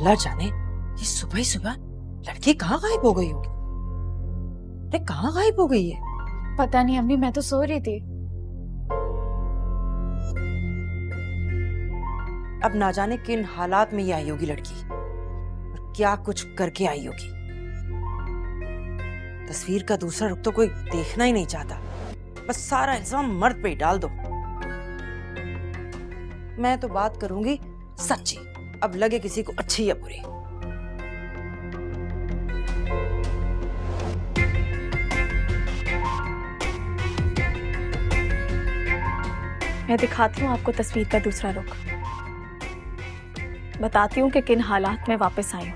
अल्लाह जाने ये सुबह ही सुबह लड़की कहाँ गायब हो गई होगी। अरे कहाँ गायब हो गई है? पता नहीं अम्मी, मैं तो सो रही थी। अब ना जाने किन हालात में ये आई होगी लड़की और क्या कुछ करके आई होगी। तस्वीर का दूसरा रुख तो कोई देखना ही नहीं चाहता, बस सारा इल्जाम मर्द पे ही डाल दो। मैं तो बात करूंगी सच्ची, अब लगे किसी को अच्छी या बुरी। मैं दिखाती हूँ आपको तस्वीर का दूसरा रुख, बताती हूँ कि किन हालात में वापस आई हूँ।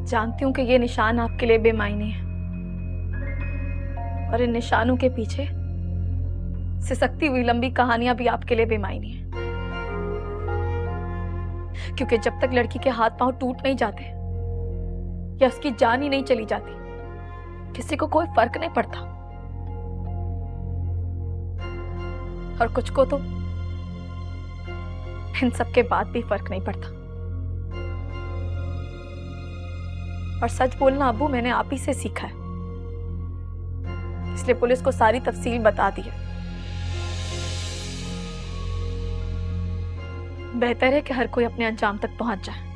जानती हूँ कि ये निशान आपके लिए बेमायने हैं और इन निशानों के पीछे सिसकती हुई लंबी कहानियां भी आपके लिए बेमायने हैं, क्योंकि जब तक लड़की के हाथ पांव टूट नहीं जाते या उसकी जान ही नहीं चली जाती, किसी को कोई फर्क नहीं पड़ता। और कुछ को तो इन सब के बाद भी फर्क नहीं पड़ता। और सच बोलना अब्बू मैंने आप ही से सीखा है, इसलिए पुलिस को सारी तफसील बता दी है। बेहतर है कि हर कोई अपने अंजाम तक पहुंच जाए।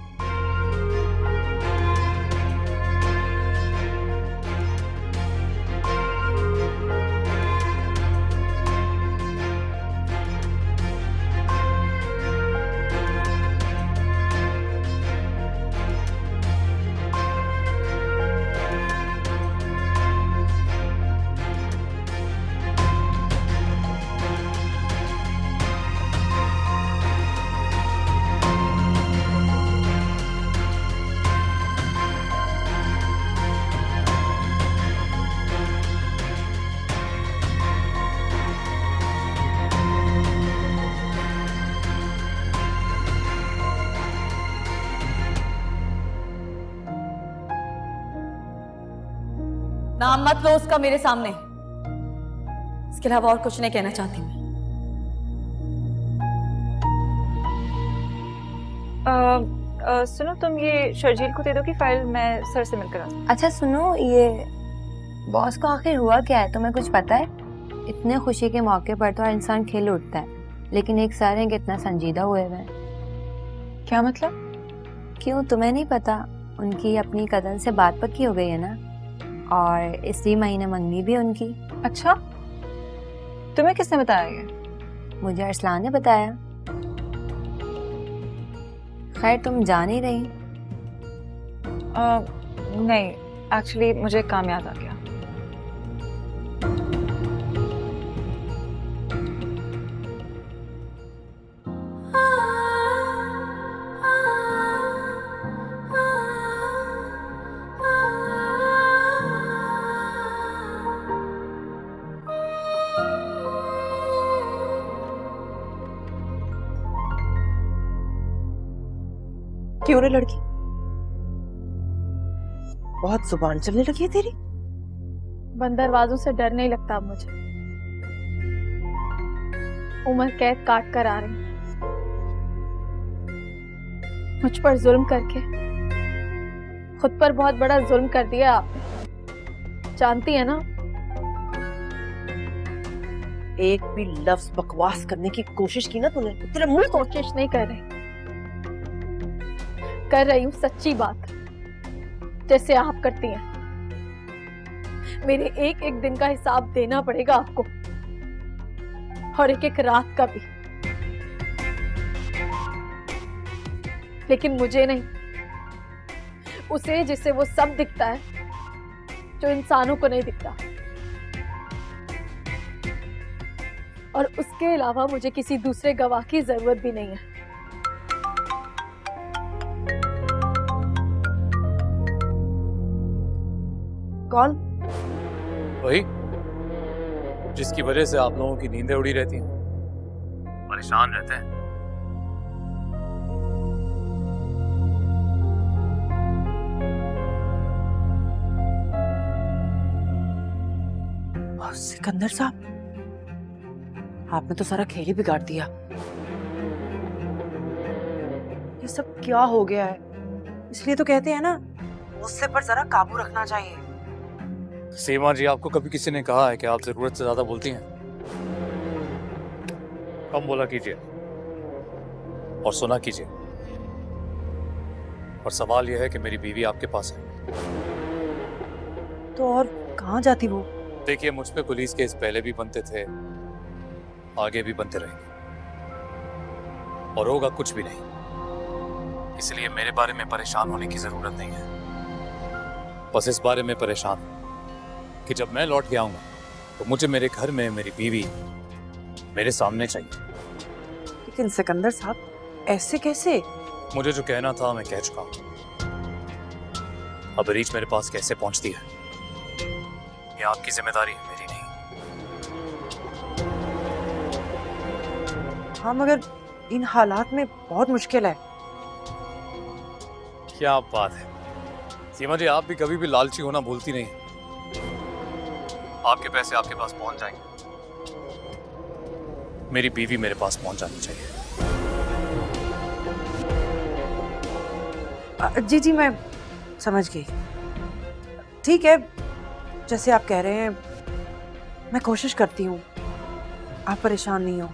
नाम मत लो उसका मेरे सामने, इसके अलावा और कुछ नहीं कहना चाहती मैं। सुनो, तुम ये शर्जील को दे दो कि फाइल मैं सर से मिलकर आऊं। अच्छा सुनो, ये बॉस को आखिर हुआ क्या है, तुम्हें कुछ पता है? इतने खुशी के मौके पर तो हर इंसान खिल उठता है, लेकिन एक सर है कितना संजीदा हुए हुए हैं। क्या मतलब? क्यों, तुम्हें नहीं पता? उनकी अपनी कजन से बात पक्की हो गई है ना, और इसी महीने मंगनी भी उनकी। अच्छा, तुम्हें किसने बताया ये? मुझे अरसलान ने बताया। खैर तुम जान ही रही। नहीं, एक्चुअली मुझे काम याद आ गया। क्यों रे लड़की, बहुत जुबान चलने लगी है तेरी। बंद दरवाजों से डर नहीं लगता अब मुझे। उम्र कैद काट कर आ रही, मुझ पर जुल्म करके खुद पर बहुत बड़ा जुल्म कर दिया आपने, जानती है ना। एक भी लफ्ज बकवास करने की कोशिश की ना तूने, तेरा मुंह कोशिश नहीं कर रही हूँ सच्ची बात, जैसे आप करती हैं। मेरे एक एक दिन का हिसाब देना पड़ेगा आपको, और एक एक रात का भी। लेकिन मुझे नहीं, उसे जिसे वो सब दिखता है जो इंसानों को नहीं दिखता। और उसके अलावा मुझे किसी दूसरे गवाह की जरूरत भी नहीं है। कौन? वही जिसकी वजह से आप लोगों की नींदें उड़ी रहती हैं, परेशान रहते हैं। सिकंदर साहब, आपने तो सारा खेल ही बिगाड़ दिया। ये सब क्या हो गया है? इसलिए तो कहते हैं ना, गुस्से पर जरा काबू रखना चाहिए। सीमा जी, आपको कभी किसी ने कहा है कि आप जरूरत से ज्यादा बोलती हैं? कम बोला कीजिए और सुना कीजिए। और सवाल यह है कि मेरी बीवी आपके पास है। तो और कहाँ जाती वो? देखिए, मुझ पे पुलिस केस पहले भी बनते थे, आगे भी बनते रहेंगे, और होगा कुछ भी नहीं। इसलिए मेरे बारे में परेशान होने की जरूरत नहीं है। बस इस बारे में परेशान हूं कि जब मैं लौट के आऊंगा तो मुझे मेरे घर में मेरी बीवी मेरे सामने चाहिए। लेकिन सिकंदर साहब, ऐसे कैसे? मुझे जो कहना था मैं कह चुका हूं। अब रीच मेरे पास कैसे पहुंचती है, ये आपकी जिम्मेदारी है, मेरी नहीं। हाँ, मगर इन हालात में बहुत मुश्किल है। क्या बात है सीमा जी, आप भी कभी भी लालची होना भूलती नहीं। आपके पैसे आपके पास पहुंच जाएंगे, मेरी बीवी मेरे पास पहुंच जानी चाहिए। जी जी, मैं समझ गई। ठीक है, जैसे आप कह रहे हैं, मैं कोशिश करती हूँ। आप परेशान नहीं हो।